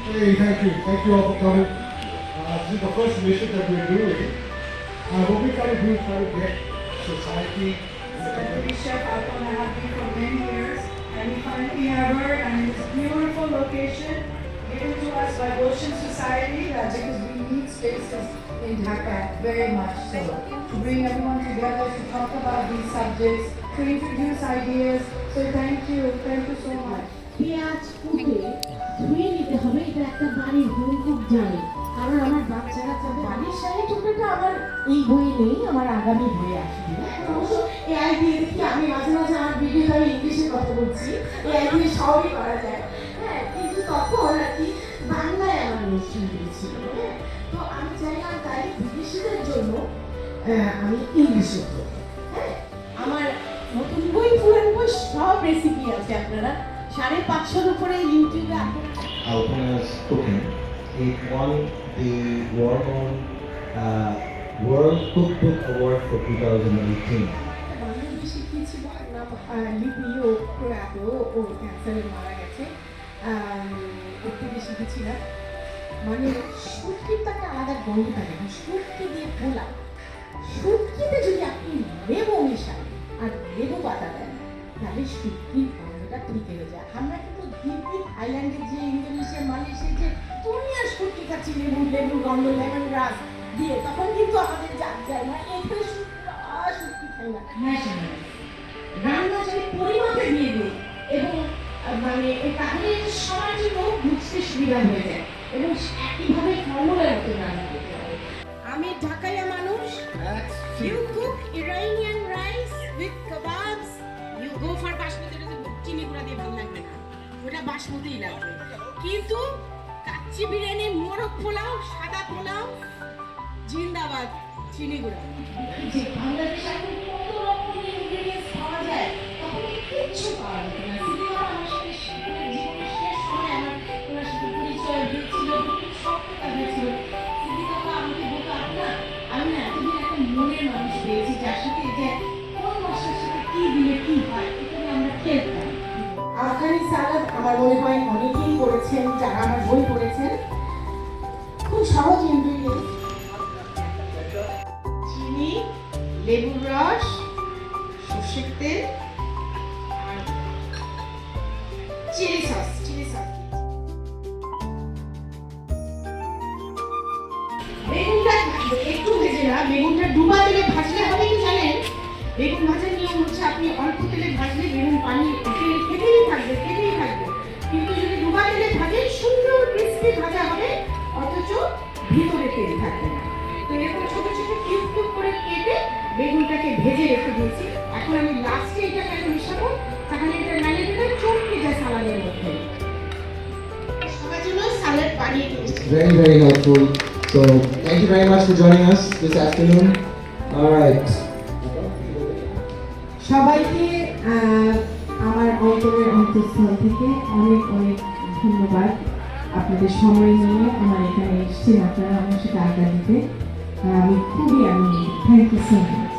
Hey, thank you. Thank you all for coming. This is the first mission that we're doing. What we try to do is try to get society. Celebrity chef Alpana have been for many years, and we finally have her and this beautiful location given to us by Ocean Society because we need spaces in Dhaka very much so to bring everyone together to talk about these subjects, to introduce ideas. So thank you so much. পেঁয়াজ কুটে ধুয়ে নিতে হবে, এটা একটা বাড়ির বই খুব জানে, কারণ আমার বাচ্চারা যাবে বাড়ির শাড়ি টুকরোটা আমার এই বই নেই, আমার আগামী বই আসবে। অবশ্য এআই দিয়ে দেখি আমি মাঝে মাঝে আমার ভিডিও আমি ইংলিশে কথা বলছি, এআই দিয়ে সবই করা যায়। হ্যাঁ, কিন্তু তখন আর কি বাংলায় আমার অনুষ্ঠানগুলো ছিল। হ্যাঁ, তো আমি চাইলাম তাই বিদেশিদের জন্য আমি ইংলিশে করব। হ্যাঁ, আমার নতুন বই পুরান বই সব রেসিপি আছে, আপনারা 550-এর উপরে ইউটিউবে Alpana's cooking. It won the Warmon World Cookbook Award for 2018. বাংলাদেশে শিখিয়েছিল নাম লিপিও প্রয়াত ও ক্যান্সারে মারা গেছে, ওর থেকে শিখেছিলাম। মানে শুটকির তাকে আলাদা গন্ধ থাকে না, শুটকি দিয়ে পোলা, শুটকিতে যদি আপনি লেবু মেশান আর লেবু পাতা দেন তাহলে শুটকির গন্ধটা ঠিক হয়ে যায়। আমরা কিন্তু দিব্যি থাইল্যান্ডের যে ইন্দোনেশিয়া মালয়েশিয়া যে দুনিয়া শুটকি খাচ্ছি লেবুর গন্ধ লেমন গ্রাস দিয়ে, তখন কিন্তু আমাদের জাত যায় না, এখানে শুটকি খাই না। রান্না যদি পরিমাপে দিয়ে দিই এবং মানে তাহলে সবার জন্য বুঝতে সুবিধা হয়ে যায় এবং একইভাবে ফর্মুলার মতো রান্না করতে হবে। আমি ঢাকাইয়া মানুষ, you cook Iranian rice with kebabs, you go for basmati rice, চিনি গুঁড়া দিয়ে ভালো লাগবে না, ওটা বাসমতিই লাগবে। কিন্তু কাচ্চি বিরিয়ানি, মোরগ পোলাও, সাদা পোলাও, জিন্দাবাদ চিনি গুঁড়া। যে বাংলাদেশে এখন কত রকমের ইনগ্রেডিয়েন্টস পাওয়া যায়, তখন কিচ্ছু পাওয়া যেত না। সিনেমা আমার সাথে জীবনের শেষ সময় আমার ওনার সাথে পরিচয় হয়েছিল, সব কথা হয়েছিল। সিনেমা আমাকে বলতো, আপনার আমি না এতদিন একটা মনের মানুষ পেয়েছি যার সাথে যে কোন মশলার সাথে কি দিলে কি হয় এটা আমরা খেলতাম। আফগানি সালাদ আমার মনে হয় অনেকেই করেছেন যারা আমার বই পড়েছেন, খুব সহজ ইনগ্রেডিয়েন্টস, চিনি, লেবুর রস, সর্ষের তেল আর চিলি সস। বেগুনটা একটু ভেজে না, বেগুনটা ডুবা তেলে ভাজলে হবে কি জানেন? বেগুন ভাজার নিয়ম হচ্ছে আপনি অল্প তেলে ভাজলে বেগুন পানি খেতেই থাকবে। কিন্তু যদি ডুবা তেলে ভাজেন সুন্দর ক্রিস্পি ভাজা হবে, অথচ ভিতরে তেল থাকবে না। তো এরকম ছোট ছোট কিউব করে কেটে বেগুনটাকে ভেজে রেখে দিয়েছি। এখন আমি লাস্টে এটাকে মিশাবো, তাহলে এটা ম্যারিনেট হয়ে চটকে যায় সালাদের মধ্যে। সবার জন্য সালাদ বানিয়ে দিয়েছি। Very, very helpful. So, thank you very much for joining us this afternoon. All right. সবাইকে আমার অন্তরের অন্তঃস্থল থেকে অনেক ধন্যবাদ। আপনাদের সময় নিয়ে আমার এখানে এসেছেন, আপনারা আমার সাথে আড্ডা দিতে আমি খুবই আনন্দিত। Thank you so much.